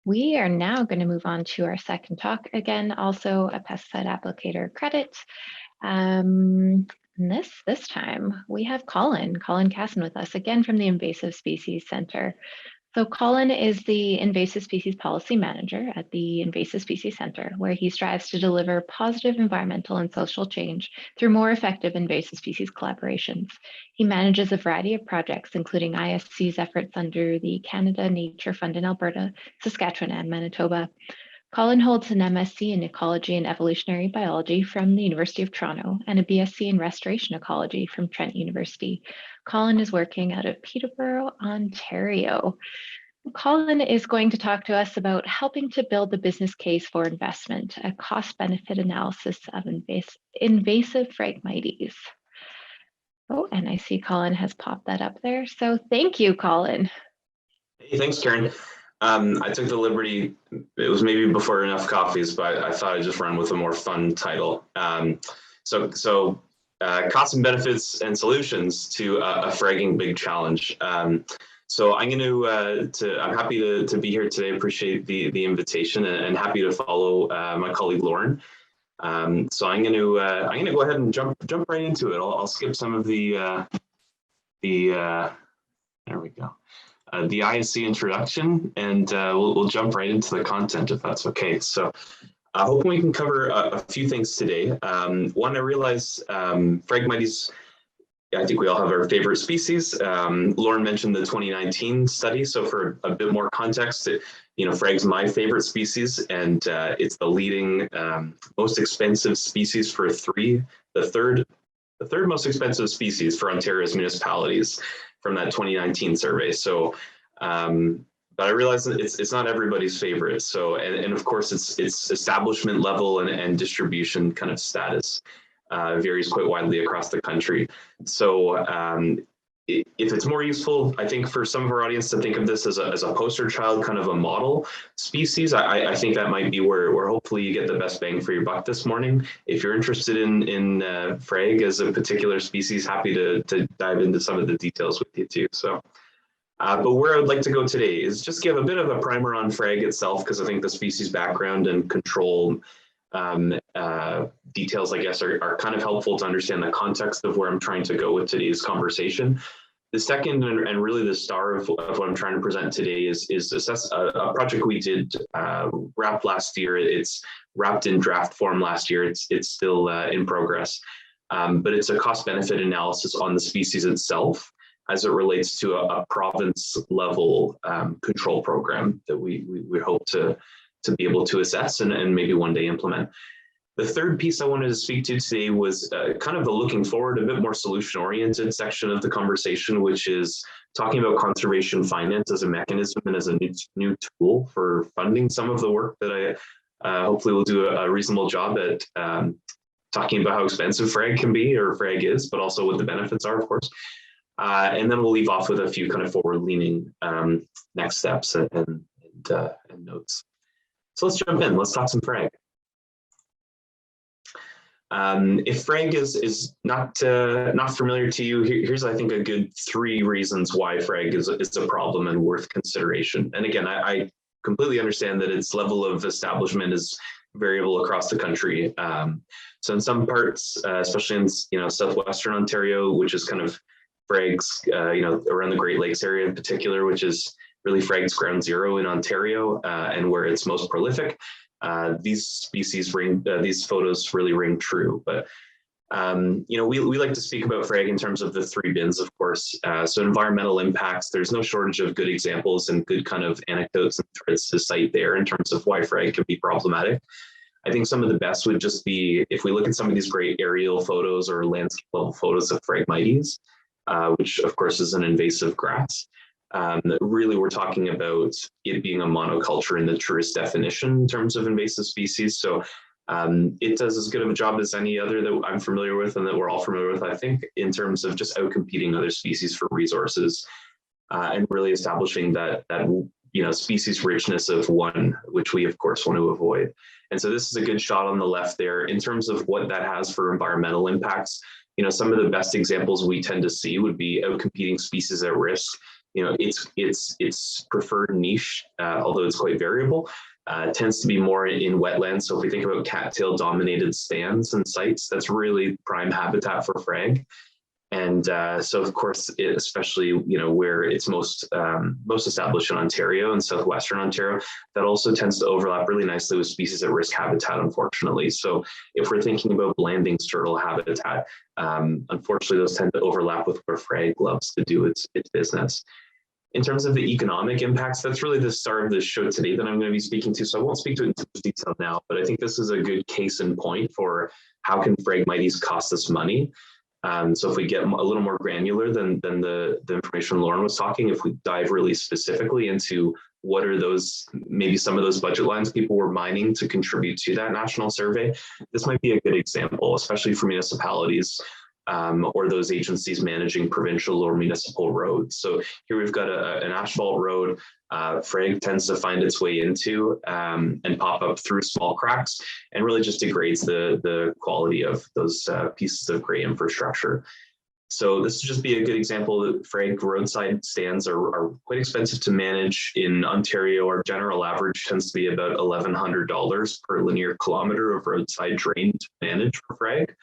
We are now going to move on to our second talk, again, also a pesticide applicator credit. This time we have Colin Cassin with us again from the Invasive Species Center. So Colin is the Invasive Species Policy Manager at the Invasive Species Center, where he strives to deliver positive environmental and social change through more effective invasive species collaborations. He manages a variety of projects, including ISC's efforts under the Canada Nature Fund in Alberta, Saskatchewan, and Manitoba. Colin holds an MSc in Ecology and Evolutionary Biology from the University of Toronto and a BSc in Restoration Ecology from Trent University. Colin is working out of Peterborough, Ontario. Colin is going to talk to us about helping to build the business case for investment, a cost-benefit analysis of invasive Phragmites. Oh, and I see Colin has popped that up there. So thank you, Colin. Hey, thanks, Karen. I took the liberty, it was maybe before enough coffees, but I thought I'd just run with a more fun title. Costs and benefits and solutions to a fragging big challenge. So I'm going I'm happy to be here today. Appreciate the invitation and happy to follow my colleague Lauren. So I'm going to go ahead and jump right into it. I'll skip some of there we go. The ISC introduction, and we'll jump right into the content if that's okay. So hoping we can cover a few things today. One, I realize Phragmites, I think we all have our favorite species. Lauren mentioned the 2019 study. So for a bit more context, Phrag's my favorite species, and it's the leading most expensive species for the third most expensive species for Ontario's municipalities from that 2019 survey. So, but I realize that it's not everybody's favorite. So, and of course, its establishment level and distribution kind of status varies quite widely across the country. So, if it's more useful, I think for some of our audience to think of this as a poster child, kind of a model species, I think that might be where hopefully you get the best bang for your buck this morning. If you're interested in Phrag as a particular species, happy to dive into some of the details with you too. So, but where I would like to go today is just give a bit of a primer on Phrag itself, because I think the species background and control details, I guess, are kind of helpful to understand the context of where I'm trying to go with today's conversation. The second and really the star of what I'm trying to present today is assess a project we did wrap last year. It's wrapped in draft form last year. It's still in progress, but it's a cost-benefit analysis on the species itself as it relates to a province level control program that we hope to be able to assess and maybe one day implement. The third piece I wanted to speak to today was kind of the looking forward, a bit more solution-oriented section of the conversation, which is talking about conservation finance as a mechanism and as a new tool for funding some of the work that I hopefully will do a reasonable job at talking about how expensive Phrag can be, or Phrag is, but also what the benefits are, of course. And then we'll leave off with a few kind of forward-leaning next steps and notes. So let's jump in. Let's talk some Phrag. If Phrag is not familiar to you, here's I think a good 3 reasons why Phrag is a problem and worth consideration. And again, I completely understand that its level of establishment is variable across the country. So in some parts, especially in southwestern Ontario, which is kind of Phrag's around the Great Lakes area in particular, which is really Phrag's ground zero in Ontario and where it's most prolific. These photos really ring true, but we like to speak about Phrag in terms of the 3 bins, of course. So environmental impacts, there's no shortage of good examples and good kind of anecdotes and threads to cite there in terms of why Phrag can be problematic. I think some of the best would just be if we look at some of these great aerial photos or landscape level photos of Phragmites, which of course is an invasive grass. Really, we're talking about it being a monoculture in the truest definition in terms of invasive species. So it does as good of a job as any other that I'm familiar with and that we're all familiar with, I think, in terms of just outcompeting other species for resources and really establishing that species richness of one, which we of course want to avoid. And so this is a good shot on the left there in terms of what that has for environmental impacts. Some of the best examples we tend to see would be outcompeting species at risk its preferred niche, although it's quite variable, tends to be more in wetlands. So if we think about cattail dominated stands and sites, that's really prime habitat for frag. And so, of course, especially where it's most established in Ontario and southwestern Ontario, that also tends to overlap really nicely with species at risk habitat, unfortunately. So, if we're thinking about Blanding's turtle habitat, unfortunately, those tend to overlap with where frag loves to do its business. In terms of the economic impacts, that's really the start of the show today that I'm going to be speaking to. So I won't speak to it in too much detail now, but I think this is a good case in point for how can Phragmites cost us money. So if we get a little more granular than the information Lauren was talking, if we dive really specifically into what are those, maybe some of those budget lines people were mining to contribute to that national survey, this might be a good example, especially for municipalities or those agencies managing provincial or municipal roads. So here we've got an asphalt road. Frag tends to find its way into and pop up through small cracks and really just degrades the quality of those pieces of gray infrastructure. So this would just be a good example that frag roadside stands are quite expensive to manage. In Ontario, our general average tends to be about $1,100 per linear kilometer of roadside drain to manage for frag.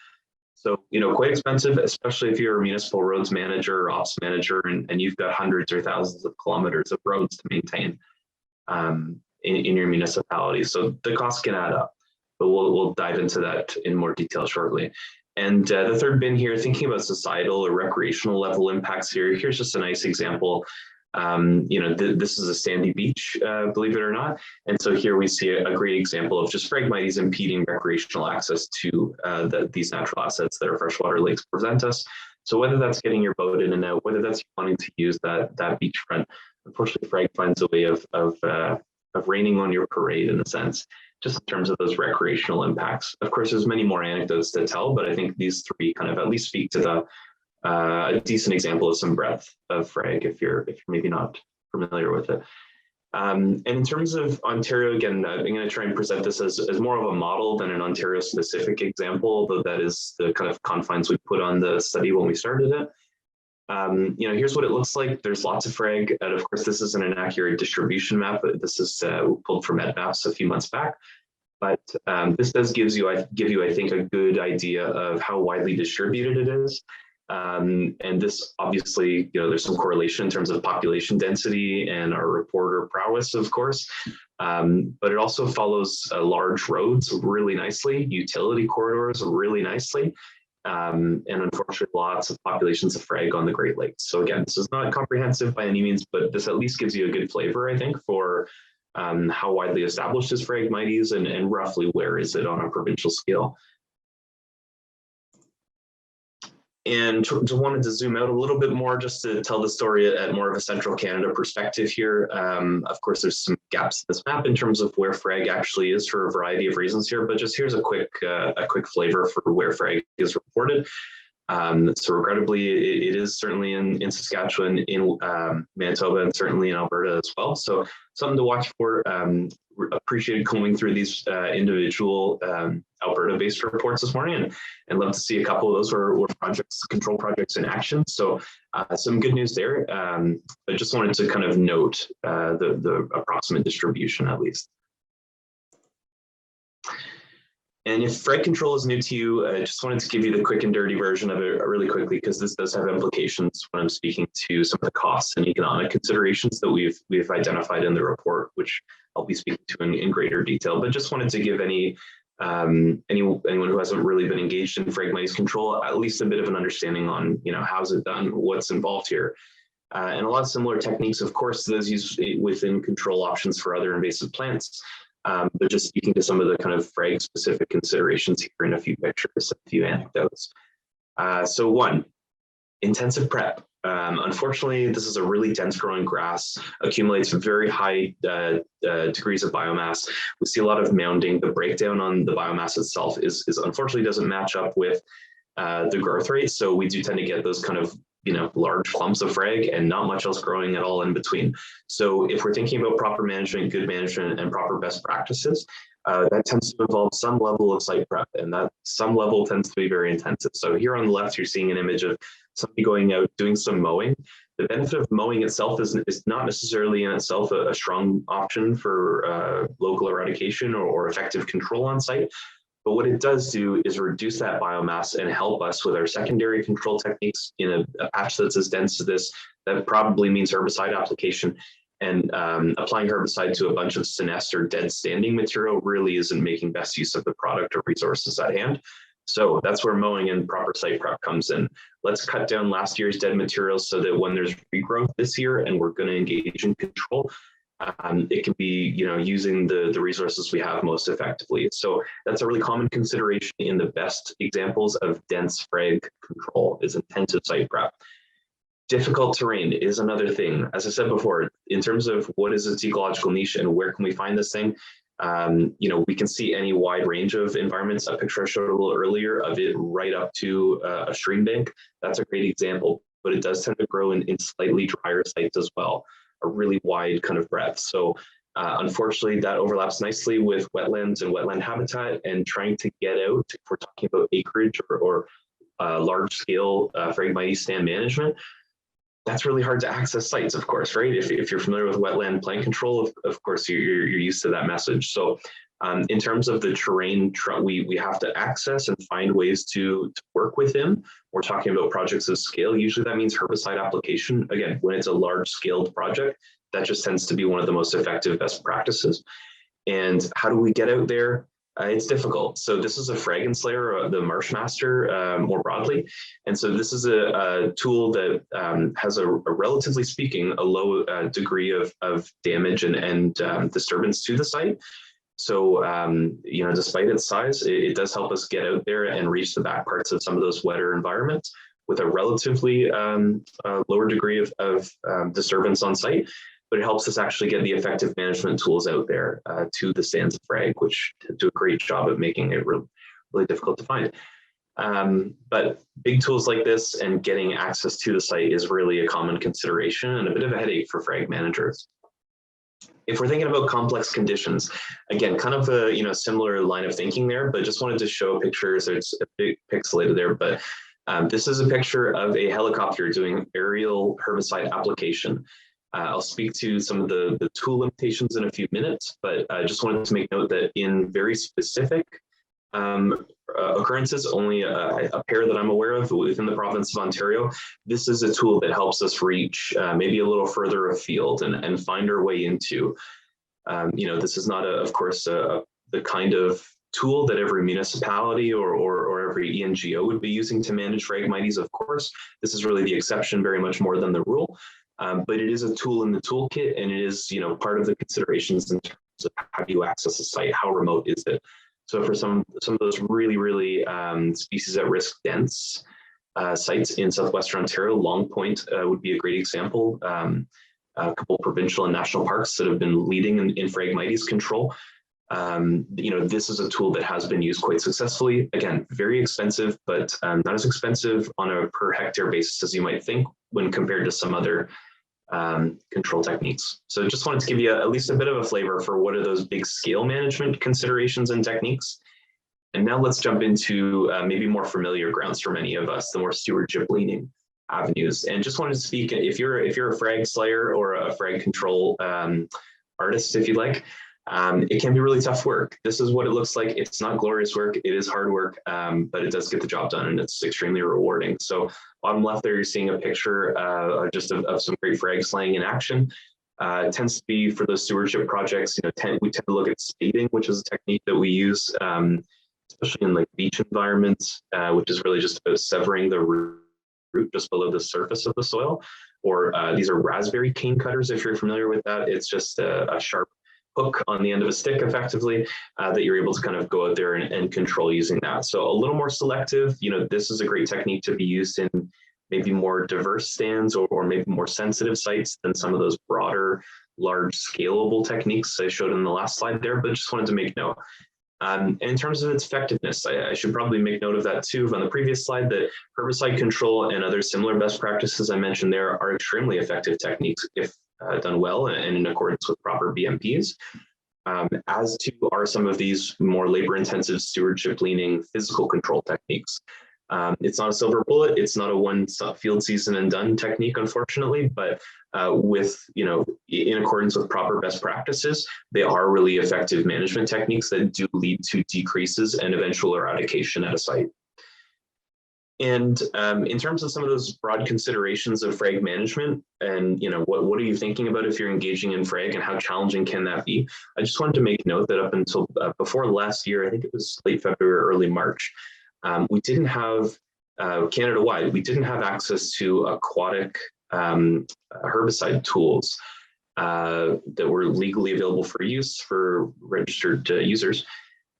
So, quite expensive, especially if you're a municipal roads manager or ops manager and you've got hundreds or thousands of kilometers of roads to maintain in your municipality. So the costs can add up, but we'll dive into that in more detail shortly. And the third bin here, thinking about societal or recreational level impacts here, here's just a nice example. This is a sandy beach, believe it or not. And so here we see a great example of just Phragmites impeding recreational access to these natural assets that our freshwater lakes present us. So whether that's getting your boat in and out, whether that's wanting to use that beachfront, unfortunately, frag finds a way of raining on your parade in a sense, just in terms of those recreational impacts. Of course, there's many more anecdotes to tell, but I think these three kind of at least speak to a decent example of some breadth of frag if you're maybe not familiar with it. And in terms of Ontario, again, I'm going to try and present this as more of a model than an Ontario specific example, although that is the kind of confines we put on the study when we started it. Here's what it looks like. There's lots of frag, and of course, this isn't an accurate distribution map. This is pulled from EdMaps a few months back. But this does give you, I think, a good idea of how widely distributed it is. And this obviously, there's some correlation in terms of population density and our reporter prowess, of course. But it also follows large roads really nicely, utility corridors really nicely, and unfortunately, lots of populations of frag on the Great Lakes. So again, this is not comprehensive by any means, but this at least gives you a good flavor, I think, for how widely established is Phragmites and roughly where is it on a provincial scale. And just wanted to zoom out a little bit more just to tell the story at more of a central Canada perspective here. Of course, there's some gaps in this map in terms of where frag actually is for a variety of reasons here, but just here's a quick flavor for where frag is reported. So regrettably, it is certainly in Saskatchewan, in Manitoba, and certainly in Alberta as well. So something to watch for. Appreciated combing through these individual Alberta-based reports this morning, and love to see a couple of those were control projects in action. So some good news there. But just wanted to kind of note the approximate distribution at least. And if frag control is new to you, I just wanted to give you the quick and dirty version of it really quickly, because this does have implications when I'm speaking to some of the costs and economic considerations that we've identified in the report, which I'll be speaking to in greater detail. But just wanted to give anyone who hasn't really been engaged in Phragmites control at least a bit of an understanding on how's it done, what's involved here. And a lot of similar techniques, of course, those used within control options for other invasive plants. But just speaking to some of the kind of frag specific considerations here in a few pictures, a few anecdotes. So one, intensive prep. Unfortunately, this is a really dense growing grass, accumulates very high degrees of biomass. We see a lot of mounding. The breakdown on the biomass itself is unfortunately doesn't match up with the growth rate. So we do tend to get those kind of large clumps of frag and not much else growing at all in between. So if we're thinking about proper management, good management, and proper best practices, that tends to involve some level of site prep, and that some level tends to be very intensive. So here on the left, you're seeing an image of somebody going out doing some mowing. The benefit of mowing itself is not necessarily in itself a strong option for local eradication or effective control on site. But what it does do is reduce that biomass and help us with our secondary control techniques in a patch that's as dense as this. That probably means herbicide application. And applying herbicide to a bunch of senesced or dead standing material really isn't making best use of the product or resources at hand. So that's where mowing and proper site prep comes in. Let's cut down last year's dead materials so that when there's regrowth this year and we're going to engage in control, it can be, using the resources we have most effectively. So that's a really common consideration in the best examples of dense frag control is intensive site prep. Difficult terrain is another thing. As I said before, in terms of what is its ecological niche and where can we find this thing, we can see any wide range of environments. A picture I showed a little earlier of it right up to a stream bank. That's a great example, but it does tend to grow in slightly drier sites as well, a really wide kind of breadth. So unfortunately, that overlaps nicely with wetlands and wetland habitat, and trying to get out, if we're talking about acreage or large scale Phragmites stand management, that's really hard to access sites, of course, right? If you're familiar with wetland plant control, of course, you're used to that message. So in terms of the terrain, we have to access and find ways to work with him. We're talking about projects of scale. Usually that means herbicide application. Again, when it's a large scaled project, that just tends to be one of the most effective best practices. And how do we get out there? It's difficult. So this is a Fragrant Slayer, the Marsh Master more broadly. And so this is a tool that has a relatively speaking, a low degree of damage and disturbance to the site. So, despite its size, it does help us get out there and reach the back parts of some of those wetter environments with a relatively lower degree of disturbance on site. But it helps us actually get the effective management tools out there to the stands of frag, which do a great job of making it really difficult to find. But big tools like this and getting access to the site is really a common consideration and a bit of a headache for frag managers. If we're thinking about complex conditions, again, kind of a similar line of thinking there, but just wanted to show a picture, so it's a bit pixelated there, but this is a picture of a helicopter doing aerial herbicide application. I'll speak to some of the tool limitations in a few minutes, but I just wanted to make note that in very specific occurrences, only a pair that I'm aware of within the province of Ontario, this is a tool that helps us reach maybe a little further afield and find our way into. This is not, of course, the kind of tool that every municipality or every ENGO would be using to manage Phragmites, of course. This is really the exception very much more than the rule. But it is a tool in the toolkit, and it is, part of the considerations in terms of how do you access a site, how remote is it. So for some of those really species at risk dense sites in southwestern Ontario, Long Point would be a great example. A couple provincial and national parks that have been leading in Phragmites control. This is a tool that has been used quite successfully. Again, very expensive, but not as expensive on a per hectare basis as you might think when compared to some other control techniques. So just wanted to give you at least a bit of a flavor for what are those big scale management considerations and techniques. And now let's jump into maybe more familiar grounds for many of us, the more stewardship leaning avenues. And just wanted to speak, if you're a frag slayer or a frag control artist, if you like, it can be really tough work. This is what it looks like. It's not glorious work. It is hard work, but it does get the job done, and it's extremely rewarding. So bottom left there, you're seeing a picture just of some great frag slaying in action. It tends to be for those stewardship projects, we tend to look at spading, which is a technique that we use, especially in like beach environments, which is really just about severing the root just below the surface of the soil. Or these are raspberry cane cutters, if you're familiar with that. It's just a sharp hook on the end of a stick effectively that you're able to kind of go out there and control using that. So a little more selective, this is a great technique to be used in maybe more diverse stands or maybe more sensitive sites than some of those broader, large scalable techniques I showed in the last slide there, but just wanted to make note. And in terms of its effectiveness, I should probably make note of that too on the previous slide, that herbicide control and other similar best practices I mentioned there are extremely effective techniques if done well and in accordance with proper BMPs. as to are some of these more labor-intensive stewardship-leaning physical control techniques. It's not a silver bullet. It's not a one field season and done technique, unfortunately, but with, in accordance with proper best practices, they are really effective management techniques that do lead to decreases and eventual eradication at a site. And in terms of some of those broad considerations of frag management and, what are you thinking about if you're engaging in frag and how challenging can that be? I just wanted to make note that up until before last year, I think it was late February, early March, we didn't have, Canada-wide, we didn't have access to aquatic herbicide tools that were legally available for use for registered users.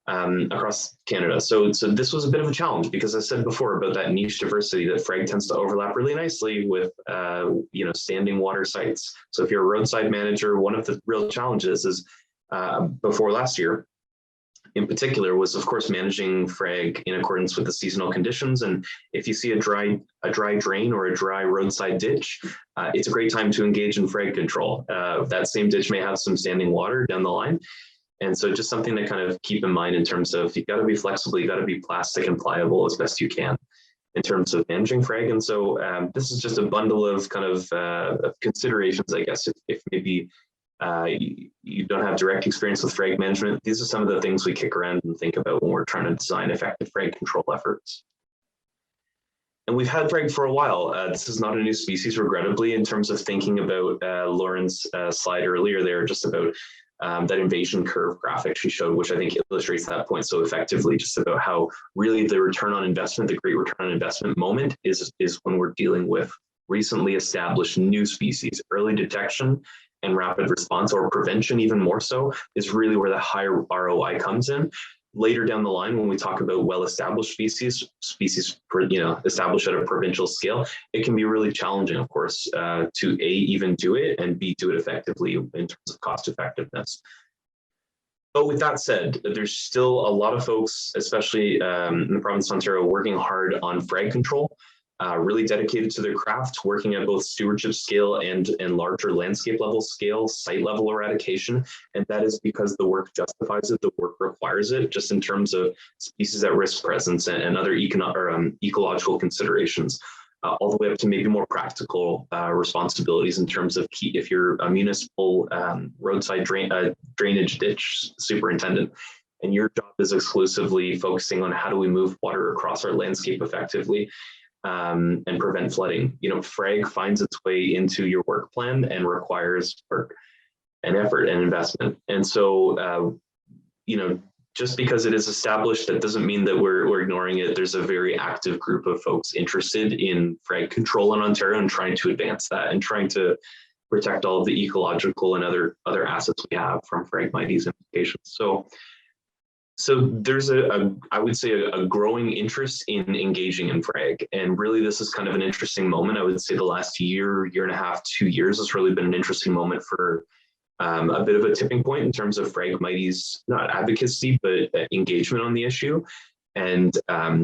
Across Canada. So this was a bit of a challenge because I said before about that niche diversity that frag tends to overlap really nicely with, standing water sites. So if you're a roadside manager, one of the real challenges is before last year, in particular, was of course managing frag in accordance with the seasonal conditions. And if you see a dry drain or a dry roadside ditch, it's a great time to engage in frag control. That same ditch may have some standing water down the line. And so just something to kind of keep in mind in terms of, you got to be flexible, you got to be plastic and pliable as best you can in terms of managing frag. And so this is just a bundle of kind of considerations, I guess, if maybe you don't have direct experience with frag management. These are some of the things we kick around and think about when we're trying to design effective frag control efforts. And we've had frag for a while. This is not a new species, regrettably, in terms of thinking about Lauren's slide earlier there, just about that invasion curve graphic she showed, which I think illustrates that point so effectively, just about how really the return on investment, the great return on investment moment is when we're dealing with recently established new species. Early detection and rapid response, or prevention even more so, is really where the higher ROI comes in. Later down the line, when we talk about well-established species established at a provincial scale, it can be really challenging, of course, to A, even do it, and B, do it effectively in terms of cost effectiveness. But with that said, there's still a lot of folks, especially in the province of Ontario, working hard on frag control, really dedicated to their craft, working at both stewardship scale and larger landscape level scale, site level eradication. And that is because the work justifies it, the work requires it, just in terms of species at risk presence and other ecological considerations, all the way up to maybe more practical responsibilities in terms of if you're a municipal roadside drainage ditch superintendent, and your job is exclusively focusing on how do we move water across our landscape effectively, and prevent flooding. Frag finds its way into your work plan and requires work and effort and investment. And so, just because it is established, that doesn't mean that we're ignoring it. There's a very active group of folks interested in frag control in Ontario and trying to advance that and trying to protect all of the ecological and other assets we have from Phragmites implications. So there's I would say a growing interest in engaging in frag. And really this is kind of an interesting moment. I would say the last year and a half, 2 years has really been an interesting moment for a bit of a tipping point in terms of Phragmites, not advocacy, but engagement on the issue. And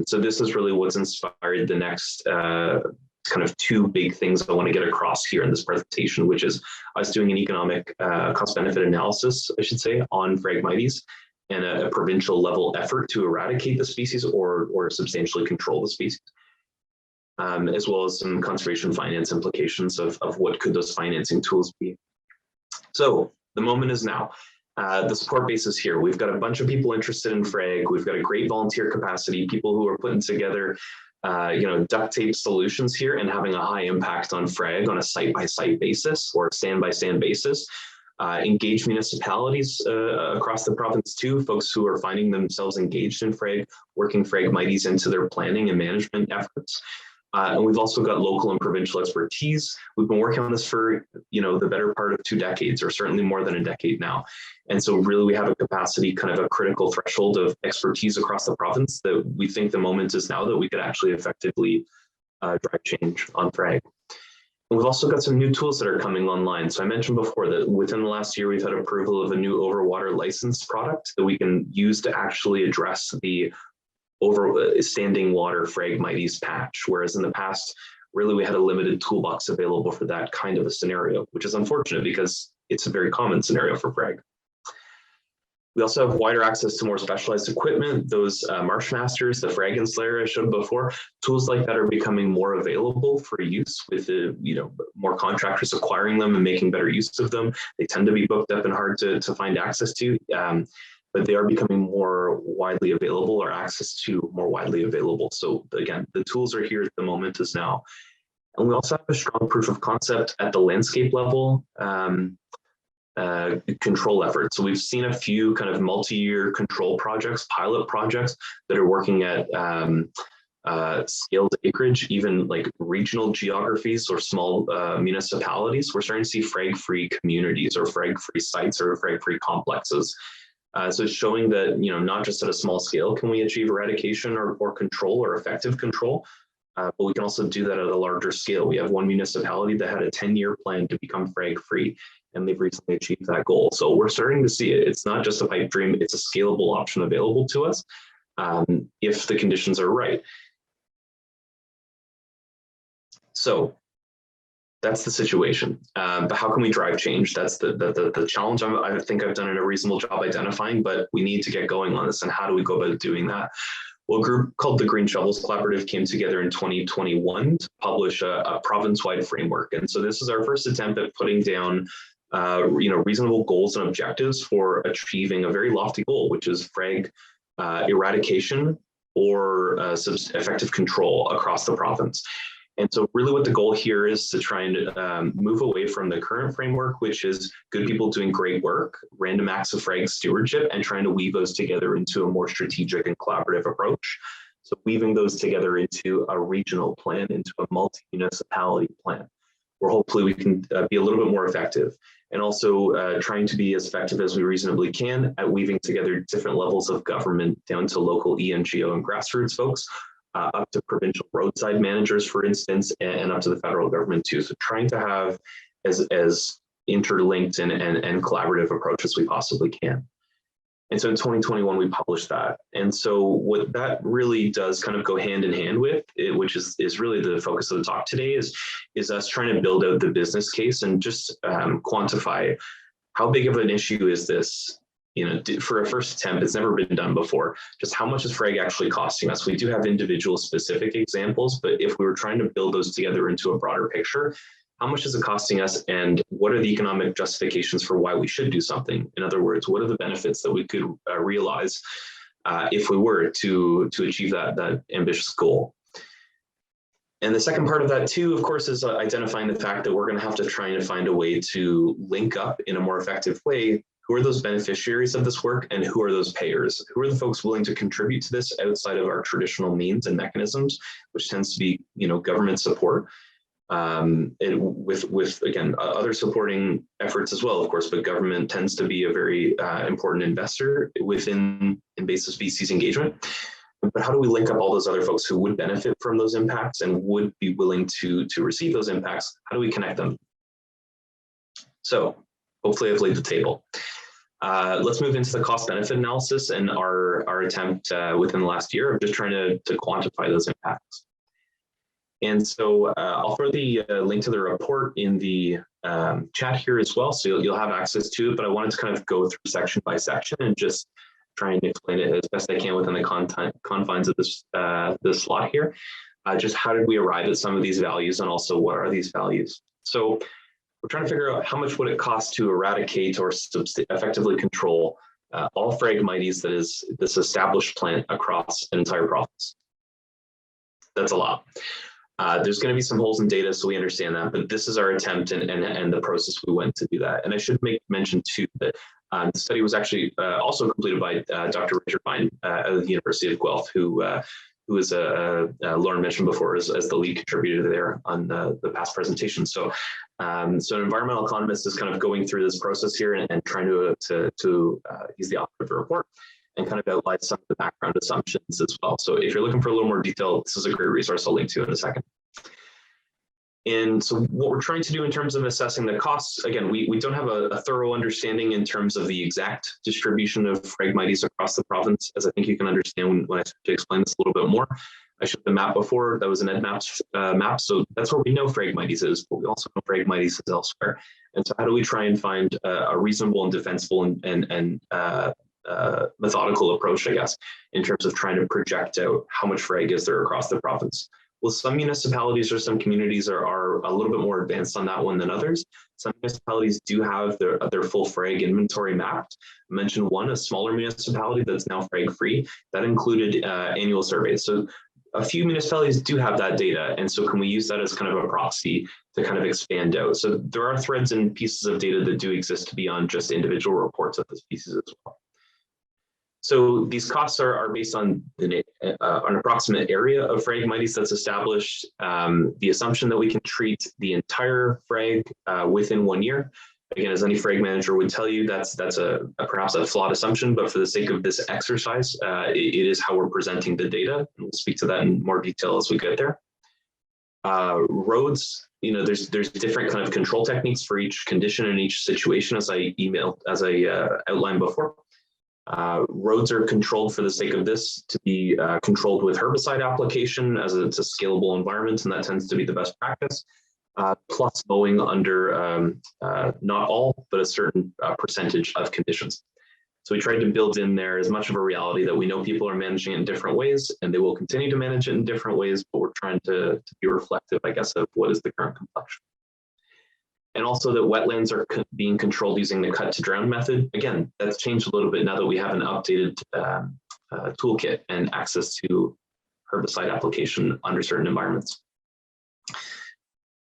so this is really what's inspired the next kind of two big things I want to get across here in this presentation, which is us doing an economic cost-benefit analysis, I should say, on Phragmites, and a provincial level effort to eradicate the species or substantially control the species, as well as some conservation finance implications of what could those financing tools be. So the moment is now. The support base is here. We've got a bunch of people interested in frag. We've got a great volunteer capacity, people who are putting together duct tape solutions here and having a high impact on frag on a site-by-site basis or stand-by-stand basis. Engage municipalities across the province too, folks who are finding themselves engaged in frag, working Phragmites into their planning and management efforts. And we've also got local and provincial expertise. We've been working on this for, the better part of 2 decades, or certainly more than a decade now. And so really we have a capacity, kind of a critical threshold of expertise across the province that we think the moment is now that we could actually effectively drive change on frag. And we've also got some new tools that are coming online. So I mentioned before that within the last year, we've had approval of a new overwater license product that we can use to actually address the standing water Phragmites patch. Whereas in the past, really we had a limited toolbox available for that kind of a scenario, which is unfortunate because it's a very common scenario for frag. We also have wider access to more specialized equipment, those Marsh Masters, the Fragrance layer I showed before. Tools like that are becoming more available for use with more contractors acquiring them and making better use of them. They tend to be booked up and hard to find access to, but they are becoming more widely available, or access to more widely available. So again, the tools are here, the moment is now. And we also have a strong proof of concept at the landscape level. Control efforts. So we've seen a few kind of multi-year control projects, pilot projects that are working at scaled acreage, even like regional geographies or small municipalities. We're starting to see frag-free communities or frag-free sites or frag-free complexes. So it's showing that, not just at a small scale can we achieve eradication or control or effective control, but we can also do that at a larger scale. We have one municipality that had a 10-year plan to become frag-free, and they've recently achieved that goal. So we're starting to see it. It's not just a pipe dream, it's a scalable option available to us if the conditions are right. So that's the situation. But how can we drive change? That's the challenge I think I've done a reasonable job identifying, but we need to get going on this. And how do we go about doing that? Well, a group called the Green Shovels Collaborative came together in 2021 to publish a province-wide framework. And so this is our first attempt at putting down reasonable goals and objectives for achieving a very lofty goal, which is frag eradication or effective control across the province. And so really what the goal here is to try and move away from the current framework, which is good people doing great work, random acts of frag stewardship, and trying to weave those together into a more strategic and collaborative approach. So weaving those together into a regional plan, into a multi-municipality plan, where hopefully we can be a little bit more effective. And also trying to be as effective as we reasonably can at weaving together different levels of government down to local ENGO and grassroots folks, up to provincial roadside managers, for instance, and up to the federal government too. So trying to have as interlinked and collaborative approach as we possibly can. And so in 2021, we published that. And so what that really does kind of go hand in hand with it, which is really the focus of the talk today, is us trying to build out the business case and just quantify how big of an issue is this. For a first attempt, it's never been done before. Just how much is frag actually costing us? We do have individual specific examples, but if we were trying to build those together into a broader picture, how much is it costing us, and what are the economic justifications for why we should do something? In other words, what are the benefits that we could realize if we were to achieve that ambitious goal? And the second part of that too, of course, is identifying the fact that we're going to have to try and find a way to link up in a more effective way. Who are those beneficiaries of this work, and who are those payers? Who are the folks willing to contribute to this outside of our traditional means and mechanisms, which tends to be, government support, with again other supporting efforts as well, of course. But government tends to be a very important investor within invasive species engagement. But how do we link up all those other folks who would benefit from those impacts and would be willing to receive those impacts? How do we connect them? So hopefully I've laid the table. Let's move into the cost benefit analysis and our attempt within the last year of just trying to quantify those impacts. And so I'll throw the link to the report in the chat here as well, so you'll have access to it, but I wanted to kind of go through section by section and just try and explain it as best I can within the confines of this slot here. Just how did we arrive at some of these values, and also what are these values? So we're trying to figure out how much would it cost to eradicate or effectively control all Phragmites, that is this established plant, across an entire province. That's a lot. There's going to be some holes in data, so we understand that, but this is our attempt and the process we went to do that. And I should make mention too that the study was actually also completed by Dr. Richard Fine at the University of Guelph, who is Lauren mentioned before as the lead contributor there on the past presentation. So an environmental economist is kind of going through this process here and trying to he's the author of the report and kind of outline some of the background assumptions as well. So if you're looking for a little more detail, this is a great resource I'll link to in a second. And so what we're trying to do in terms of assessing the costs, again, we don't have a thorough understanding in terms of the exact distribution of Phragmites across the province, as I think you can understand when I start to explain this a little bit more. I showed the map before, that was an EdMaps map, so that's where we know Phragmites is, but we also know Phragmites is elsewhere. And so how do we try and find a reasonable and defensible and methodical approach, I guess, in terms of trying to project out how much frag is there across the province. Well, some municipalities or some communities are a little bit more advanced on that one than others. Some municipalities do have their full frag inventory mapped. I mentioned one, a smaller municipality that's now frag free. That included annual surveys. So a few municipalities do have that data. And so can we use that as kind of a proxy to kind of expand out? So there are threads and pieces of data that do exist beyond just individual reports of the species as well. So these costs are based on an approximate area of Phragmites that's established, the assumption that we can treat the entire frag within 1 year. Again, as any frag manager would tell you, that's perhaps a flawed assumption, but for the sake of this exercise, it is how we're presenting the data. And we'll speak to that in more detail as we get there. Roads, there's different kind of control techniques for each condition and each situation, as I outlined before. Roads are controlled for the sake of this to be controlled with herbicide application, as it's a scalable environment, and that tends to be the best practice. Plus mowing under not all, but a certain percentage of conditions. So we tried to build in there as much of a reality that we know people are managing it in different ways, and they will continue to manage it in different ways, but we're trying to be reflective, I guess, of what is the current complexion. And also that wetlands are being controlled using the cut to drown method. Again, that's changed a little bit now that we have an updated toolkit and access to herbicide application under certain environments.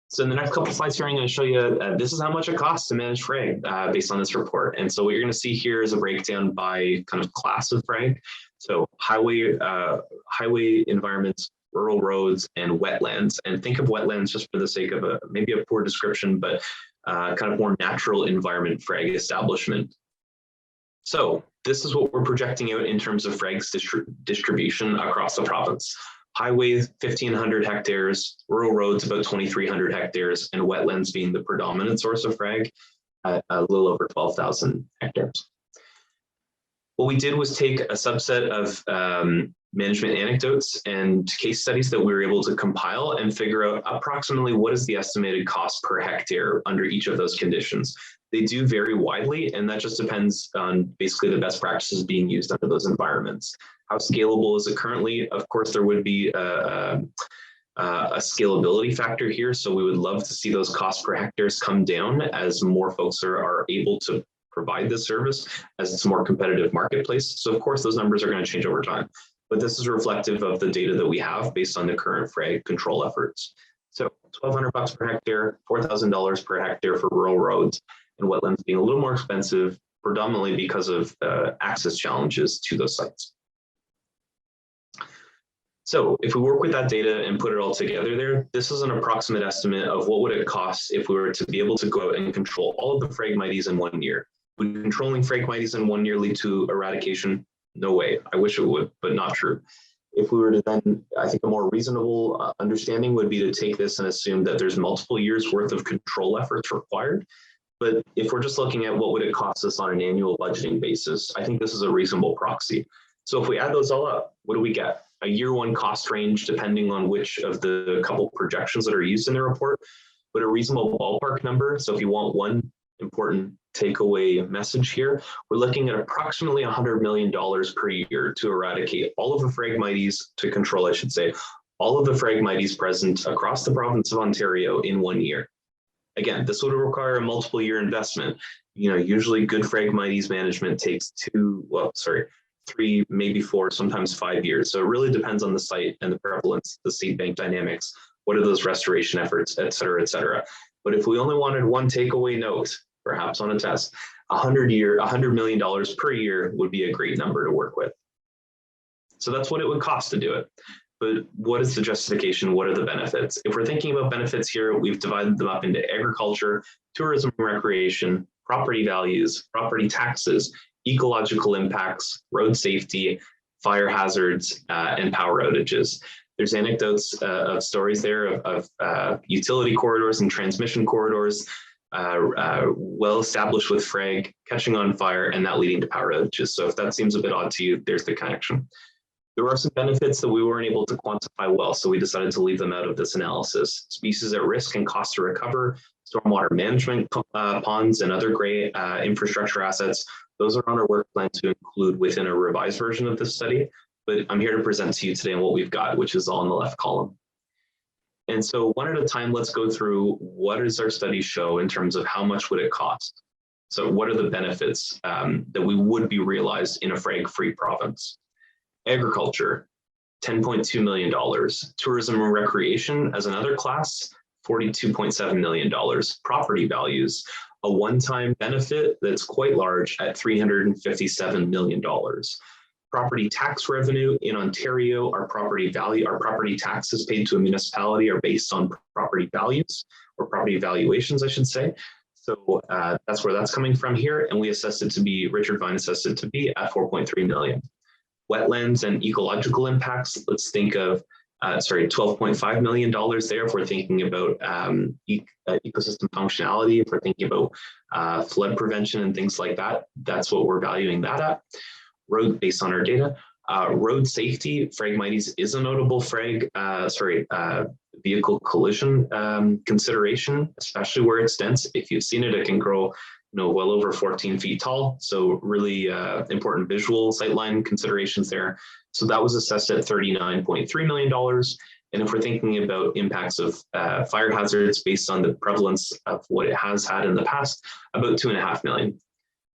So in the next couple of slides here, I'm going to show you this is how much it costs to manage frag based on this report. And so what you're going to see here is a breakdown by kind of class of frag. So highway environments, rural roads, and wetlands. And think of wetlands just for the sake of maybe a poor description, but kind of more natural environment frag establishment. So this is what we're projecting out in terms of frag's distribution across the province. Highways, 1,500 hectares, rural roads, about 2,300 hectares, and wetlands being the predominant source of frag, a little over 12,000 hectares. What we did was take a subset of management anecdotes and case studies that we were able to compile and figure out approximately what is the estimated cost per hectare under each of those conditions. They do vary widely, and that just depends on basically the best practices being used under those environments. How scalable is it currently? Of course, there would be a scalability factor here. So we would love to see those costs per hectares come down as more folks are able to provide this service, as it's a more competitive marketplace. So of course, those numbers are going to change over time. But this is reflective of the data that we have based on the current frag control efforts. So $1,200 per hectare, $4,000 per hectare for rural roads, and wetlands being a little more expensive, predominantly because of access challenges to those sites. So if we work with that data and put it all together there, this is an approximate estimate of what would it cost if we were to be able to go out and control all of the Phragmites in 1 year. Would controlling Phragmites in 1 year lead to eradication? No way. I wish it would, but not true. If we were to then, I think a more reasonable understanding would be to take this and assume that there's multiple years worth of control efforts required. But if we're just looking at what would it cost us on an annual budgeting basis, I think this is a reasonable proxy. So if we add those all up, what do we get? A year one cost range, depending on which of the couple projections that are used in the report, but a reasonable ballpark number. So if you want one important takeaway message here, we're looking at approximately $100 million per year to eradicate all of the Phragmites, to control, I should say, all of the Phragmites present across the province of Ontario in 1 year. Again, this would require a multiple year investment. Usually good Phragmites management takes 3, maybe 4, sometimes 5 years. So it really depends on the site and the prevalence, the seed bank dynamics, what are those restoration efforts, et cetera, et cetera. But if we only wanted one takeaway note, perhaps on a test, $100 million per year would be a great number to work with. So that's what it would cost to do it. But what is the justification? What are the benefits? If we're thinking about benefits here, we've divided them up into agriculture, tourism and recreation, property values, property taxes, ecological impacts, road safety, fire hazards, and power outages. There's anecdotes of stories there of utility corridors and transmission corridors well established with frag, catching on fire, and that leading to power outages. So if that seems a bit odd to you, there's the connection. There are some benefits that we weren't able to quantify well, so we decided to leave them out of this analysis. Species at risk and cost to recover, stormwater management ponds and other gray infrastructure assets, Those are on our work plan to include within a revised version of this study, but I'm here to present to you today on what we've got, which is all in the left column. And so one at a time, let's go through what does our study show in terms of how much would it cost? So what are the benefits that we would be realized in a frag-free province? Agriculture, $10.2 million. Tourism and recreation as another class, $42.7 million. Property values, a one-time benefit that's quite large at $357 million. Property tax revenue in Ontario, our property taxes paid to a municipality are based on property values, or property valuations, I should say. So that's where that's coming from here. And we assessed it to be, Richard Vine assessed it to be at 4.3 million. Wetlands and ecological impacts, let's think of, $12.5 million there if we're thinking about ecosystem functionality, if we're thinking about flood prevention and things like that, that's what we're valuing that at. Road, based on our data. Road safety, Phragmites is a notable vehicle collision consideration, especially where it's dense. If you've seen it, it can grow well over 14 feet tall. So really important visual sightline considerations there. So that was assessed at $39.3 million. And if we're thinking about impacts of fire hazards based on the prevalence of what it has had in the past, about $2.5 million.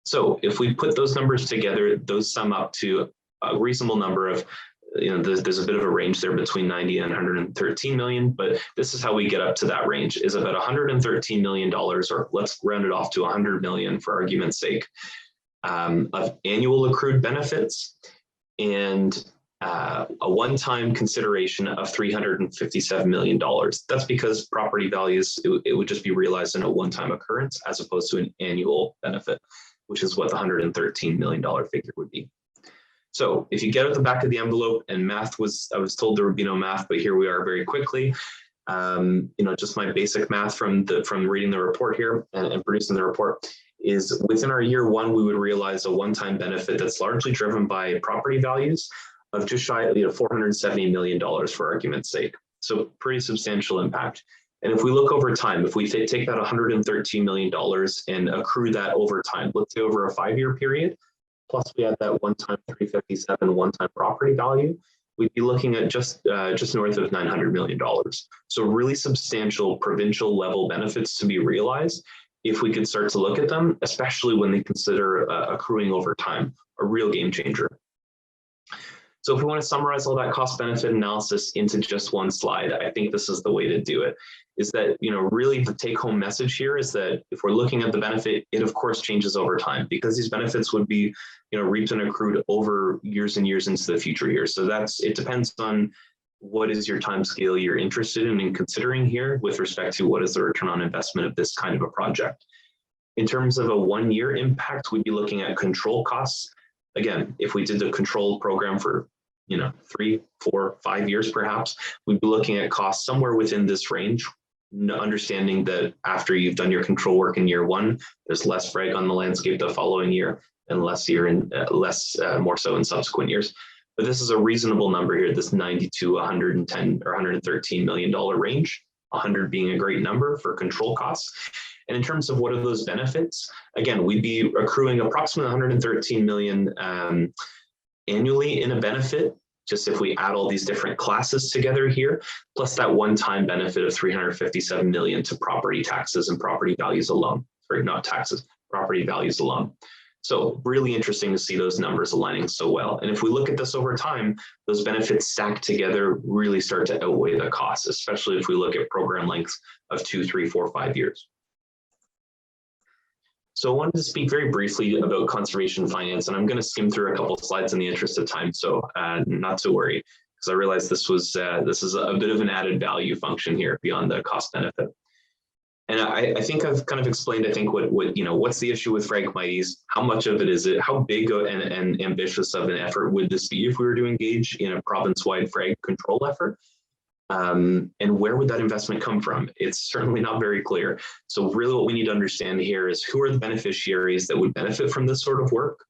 So if we put those numbers together, those sum up to a reasonable number of, there's a bit of a range there between 90 and 113 million, but this is how we get up to that range, is about $113 million, or let's round it off to 100 million for argument's sake, of annual accrued benefits and a one-time consideration of $357 million. That's because property values, it would just be realized in a one-time occurrence as opposed to an annual benefit, which is what the $113 million figure would be. So if you get at the back of the envelope, and I was told there would be no math, but here we are very quickly. Just my basic math from reading the report here and producing the report is within our year one, we would realize a one-time benefit that's largely driven by property values of just shy of $470 million for argument's sake. So pretty substantial impact. And if we look over time, if we take that $113 million and accrue that over time, let's say over a 5-year period, plus we add that one-time 357 one-time property value, we'd be looking at just north of $900 million. So really substantial provincial level benefits to be realized if we could start to look at them, especially when they consider accruing over time, a real game changer. So if we want to summarize all that cost benefit analysis into just one slide, I think this is the way to do it. Is that, really the take home message here is that if we're looking at the benefit, it of course changes over time because these benefits would be, reaped and accrued over years and years into the future years. So it depends on what is your time scale you're interested in considering here with respect to what is the return on investment of this kind of a project. In terms of a 1-year impact, we'd be looking at control costs. Again, if we did the control program for 3, 4, 5 years perhaps, we'd be looking at costs somewhere within this range, understanding that after you've done your control work in year one, there's less frag on the landscape the following year and more so in subsequent years. But this is a reasonable number here, this 90 to 110 or $113 million range, 100 being a great number for control costs. And in terms of what are those benefits, again, we'd be accruing approximately 113 million annually in a benefit, just if we add all these different classes together here, plus that one-time benefit of 357 million to property taxes and property values alone. Sorry, not taxes, property values alone. So really interesting to see those numbers aligning so well. And if we look at this over time, those benefits stacked together really start to outweigh the costs, especially if we look at program lengths of 2, 3, 4, 5 years. So I wanted to speak very briefly about conservation finance, and I'm going to skim through a couple of slides in the interest of time, so not to worry, because I realized this is a bit of an added value function here beyond the cost benefit. And I think I've kind of explained, I think, what's the issue with Phragmites, how much of it is it, how big and ambitious of an effort would this be if we were to engage in a province-wide frag control effort? And where would that investment come from? It's certainly not very clear. So really what we need to understand here is who are the beneficiaries that would benefit from this sort of work,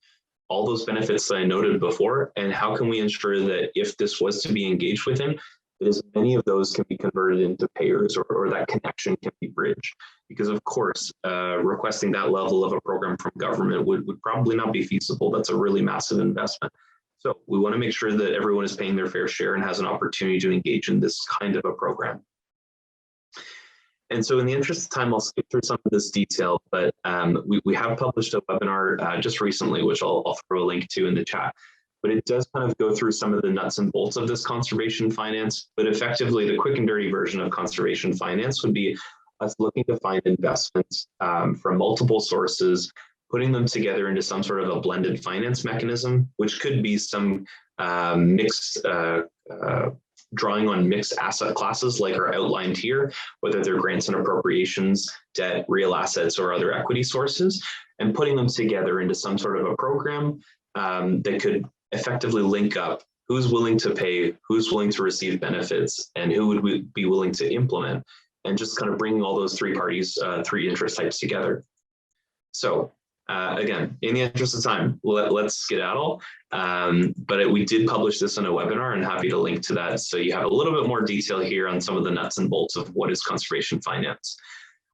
all those benefits that I noted before, and how can we ensure that if this was to be engaged within, as many of those can be converted into payers, or that connection can be bridged. Because of course, requesting that level of a program from government would probably not be feasible. That's a really massive investment. So we want to make sure that everyone is paying their fair share and has an opportunity to engage in this kind of a program. And so in the interest of time, I'll skip through some of this detail, but we have published a webinar just recently, which I'll throw a link to in the chat. But it does kind of go through some of the nuts and bolts of this conservation finance. But effectively, the quick and dirty version of conservation finance would be us looking to find investments from multiple sources, putting them together into some sort of a blended finance mechanism, which could be some mixed drawing on mixed asset classes like are outlined here, whether they're grants and appropriations, debt, real assets, or other equity sources, and putting them together into some sort of a program that could effectively link up who's willing to pay, who's willing to receive benefits, and who would be willing to implement, and just kind of bringing all those three parties, three interest types together. So again, in the interest of time, let's skedaddle. But we did publish this in a webinar, and happy to link to that. So you have a little bit more detail here on some of the nuts and bolts of what is conservation finance.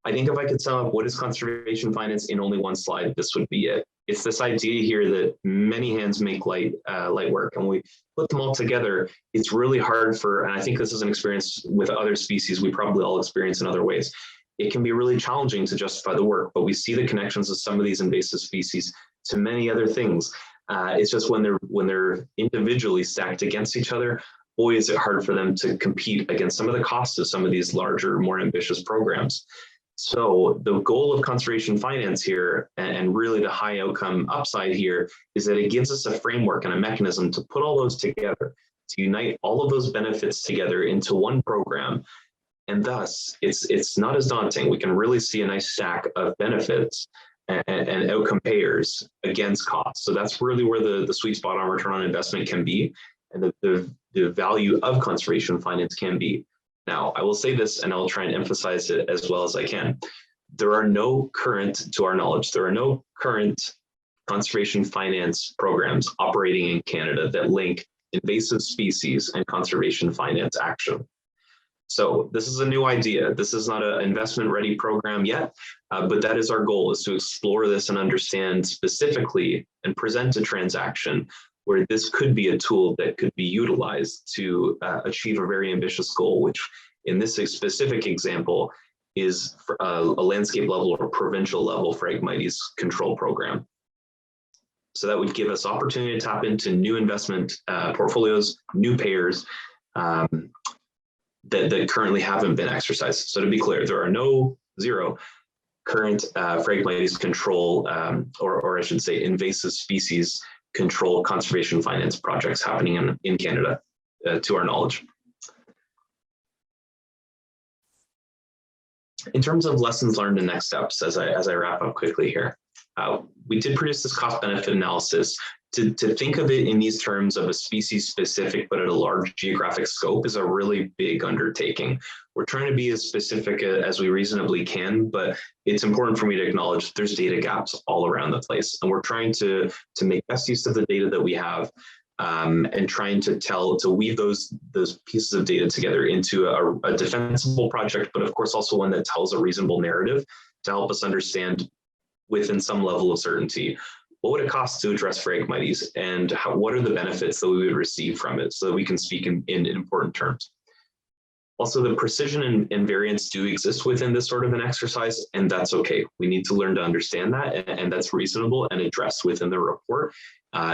I think if I could sum up what is conservation finance in only one slide, this would be it. It's this idea here that many hands make light work, and we put them all together. It's really hard for, and I think this is an experience with other species we probably all experience in other ways. It can be really challenging to justify the work, but we see the connections of some of these invasive species to many other things. It's just when they're individually stacked against each other, boy, is it hard for them to compete against some of the costs of some of these larger, more ambitious programs. So the goal of conservation finance here, and really the high outcome upside here, is that it gives us a framework and a mechanism to put all those together, to unite all of those benefits together into one program. And thus, it's not as daunting. We can really see a nice stack of benefits and outcome payers against costs. So that's really where the sweet spot on return on investment can be, and the value of conservation finance can be. Now, I will say this, and I'll try and emphasize it as well as I can. There are no current, to our knowledge, there are no current conservation finance programs operating in Canada that link invasive species and conservation finance action. So this is a new idea. This is not an investment-ready program yet, but that is our goal, is to explore this and understand specifically and present a transaction where this could be a tool that could be utilized to achieve a very ambitious goal, which in this specific example is a landscape level or provincial level Phragmites control program. So that would give us opportunity to tap into new investment portfolios, new payers that currently haven't been exercised. So to be clear, there are zero current Phragmites control, or I should say invasive species control conservation finance projects happening in Canada, to our knowledge. In terms of lessons learned and next steps, as I wrap up quickly here, we did produce this cost benefit analysis. To think of it in these terms of a species specific but at a large geographic scope is a really big undertaking. We're trying to be as specific as we reasonably can, but it's important for me to acknowledge there's data gaps all around the place, and we're trying to make best use of the data that we have, and trying to weave those pieces of data together into a defensible project, but of course also one that tells a reasonable narrative to help us understand within some level of certainty what would it cost to address Phragmites, and what are the benefits that we would receive from it, so that we can speak in important terms. Also, the precision and variance do exist within this sort of an exercise, and that's okay. We need to learn to understand that, and that's reasonable and addressed within the report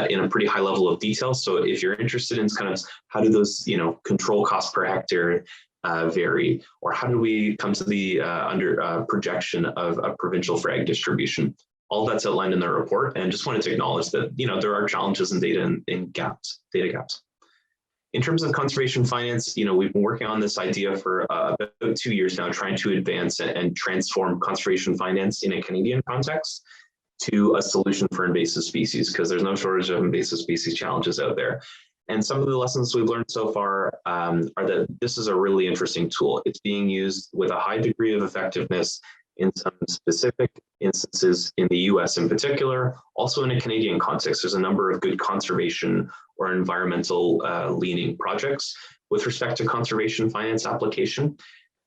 in a pretty high level of detail. So if you're interested in kind of how do those control costs per hectare vary, or how do we come to the projection of a provincial frag distribution, all that's outlined in the report, and just wanted to acknowledge that there are challenges in data data gaps. In terms of conservation finance, we've been working on this idea for about 2 years now, trying to advance and transform conservation finance in a Canadian context to a solution for invasive species, because there's no shortage of invasive species challenges out there. And some of the lessons we've learned so far are that this is a really interesting tool. It's being used with a high degree of effectiveness in some specific instances in the US in particular. Also in a Canadian context, there's a number of good conservation or environmental leaning projects with respect to conservation finance application.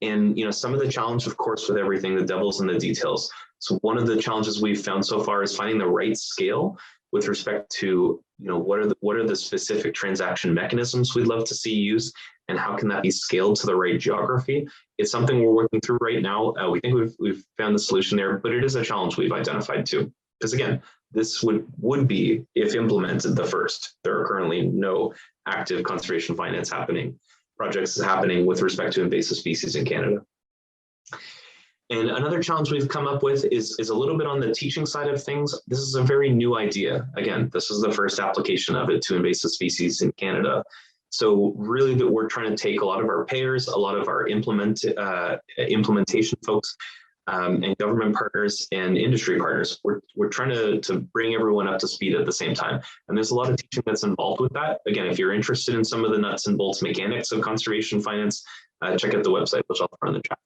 And some of the challenge, of course, with everything, the devil's in the details. So one of the challenges we've found so far is finding the right scale with respect to what are the specific transaction mechanisms we'd love to see used, and how can that be scaled to the right geography. It's something we're working through right now. We think we've found the solution there, but it is a challenge we've identified too. Because again, this would be, if implemented, the first. There are currently no active conservation finance projects happening with respect to invasive species in Canada. And another challenge we've come up with is a little bit on the teaching side of things. This is a very new idea. Again, this is the first application of it to invasive species in Canada. So really that we're trying to take a lot of our payers, a lot of our implementation folks, and government partners and industry partners. We're trying to bring everyone up to speed at the same time. And there's a lot of teaching that's involved with that. Again, if you're interested in some of the nuts and bolts mechanics of conservation finance, check out the website, which I'll throw in the chat.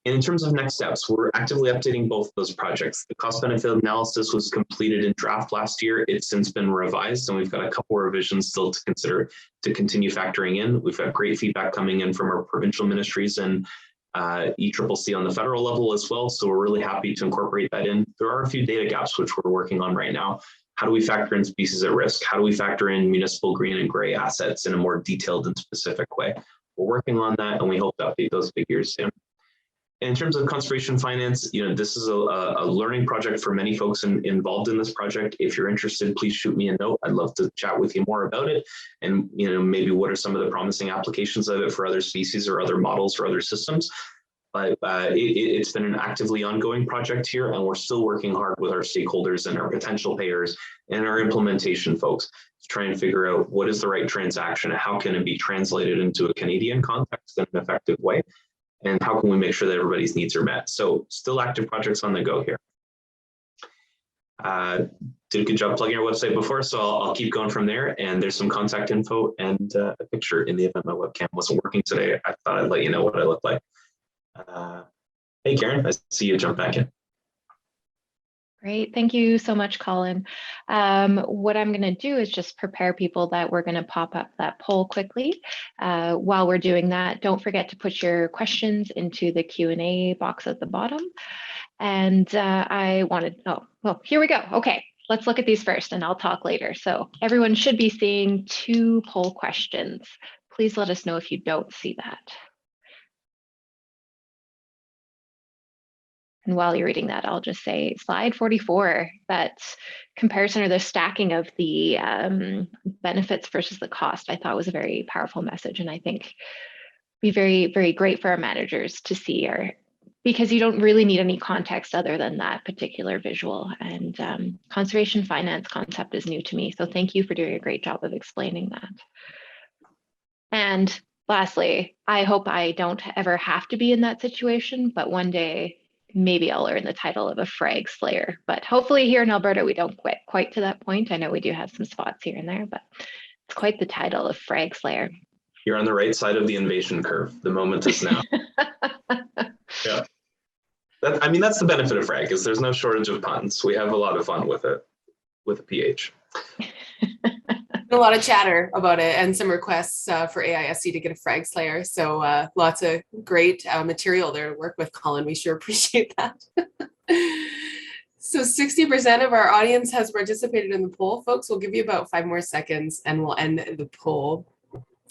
And in terms of next steps, we're actively updating both those projects. The cost-benefit analysis was completed in draft last year. It's since been revised, and we've got a couple of revisions still to consider to continue factoring in. We've got great feedback coming in from our provincial ministries and ECCC on the federal level as well. So we're really happy to incorporate that in. There are a few data gaps which we're working on right now. How do we factor in species at risk? How do we factor in municipal green and gray assets in a more detailed and specific way? We're working on that, and we hope to update those figures soon. In terms of conservation finance, this is a learning project for many folks involved in this project. If you're interested, please shoot me a note. I'd love to chat with you more about it. And, maybe what are some of the promising applications of it for other species or other models or other systems. But it's been an actively ongoing project here, and we're still working hard with our stakeholders and our potential payers and our implementation folks to try and figure out what is the right transaction and how can it be translated into a Canadian context in an effective way. And how can we make sure that everybody's needs are met? So still active projects on the go here. Did a good job plugging our website before, so I'll keep going from there. And there's some contact info and a picture in the event my webcam wasn't working today. I thought I'd let you know what I look like. Hey, Karen, I see you jump back in. Great. Thank you so much, Colin. What I'm going to do is just prepare people that we're going to pop up that poll quickly. While we're doing that, don't forget to put your questions into the Q&A box at the bottom. And well, here we go. Okay, let's look at these first and I'll talk later. So everyone should be seeing 2 poll questions. Please let us know if you don't see that. And while you're reading that, I'll just say slide 44, that comparison or the stacking of the benefits versus the cost, I thought was a very powerful message. And I think be very, very great for our managers to see, because you don't really need any context other than that particular visual. And conservation finance concept is new to me. So thank you for doing a great job of explaining that. And lastly, I hope I don't ever have to be in that situation, but one day, maybe I'll earn the title of a frag slayer, but hopefully here in Alberta, we don't get quite to that point. I know we do have some spots here and there, but it's quite the title of frag slayer. You're on the right side of the invasion curve. The moment is now. Yeah. That's the benefit of frag, is there's no shortage of puns. We have a lot of fun with it, with a PH. A lot of chatter about it and some requests for AISC to get a frag slayer. So lots of great material there to work with, Colin. We sure appreciate that. So 60% of our audience has participated in the poll. Folks, we'll give you about 5 more seconds and we'll end the poll.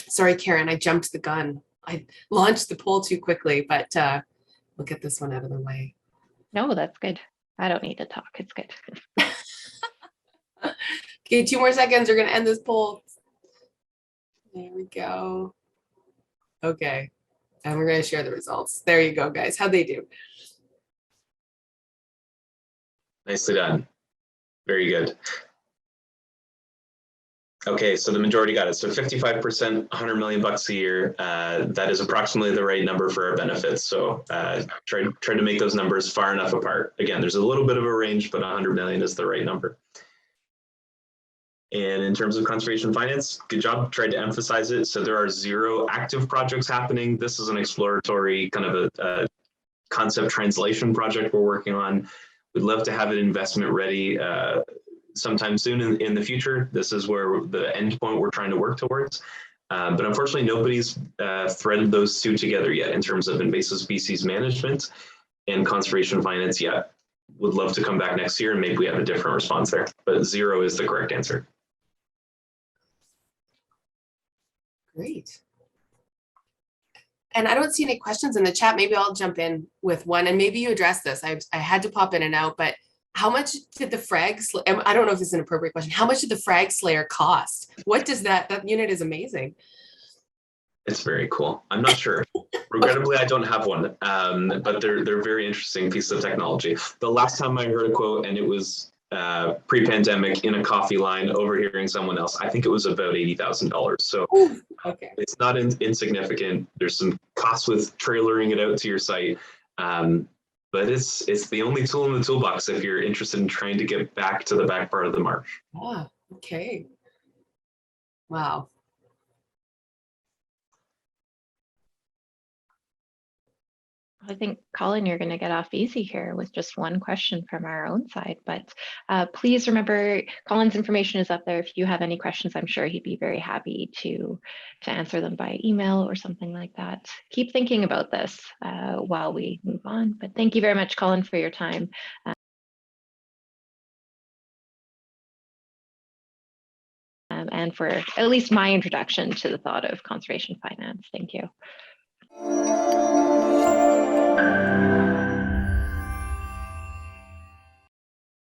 Sorry, Karen, I jumped the gun. I launched the poll too quickly, but we'll get this one out of the way. No, that's good. I don't need to talk. It's good. Okay, 2 more seconds. We're going to end this poll. There we go. Okay. And we're going to share the results. There you go, guys. How'd they do? Nicely done. Very good. Okay, so the majority got it. So 55%, $100 million a year. That is approximately the right number for our benefits. So try to make those numbers far enough apart. Again, there's a little bit of a range, but 100 million is the right number. And in terms of conservation finance, good job, tried to emphasize it. So there are 0 active projects happening. This is an exploratory kind of a concept translation project we're working on. We'd love to have it investment ready sometime soon in the future. This is where the end point we're trying to work towards. But unfortunately, nobody's threaded those two together yet in terms of invasive species management and conservation finance yet. Would love to come back next year and maybe we have a different response there, but 0 is the correct answer. Great. And I don't see any questions in the chat. Maybe I'll jump in with one, and maybe you addressed this. I had to pop in and out, but how much did the frag, I don't know if it's an appropriate question. How much did the frag slayer cost? What does that unit is amazing. It's very cool. I'm not sure. Regrettably, I don't have one, but they're very interesting piece of technology. The last time I heard a quote, and it was pre-pandemic in a coffee line overhearing someone else, I think it was about $80,000. So okay. It's not insignificant. There's some costs with trailering it out to your site, but it's the only tool in the toolbox if you're interested in trying to get back to the back part of the marsh. Ah, okay. Wow. I think, Colin, you're going to get off easy here with just one question from our own side, but please remember Colin's information is up there. If you have any questions, I'm sure he'd be very happy to answer them by email or something like that. Keep thinking about this while we move on, but thank you very much, Colin, for your time. And for at least my introduction to the thought of conservation finance. Thank you.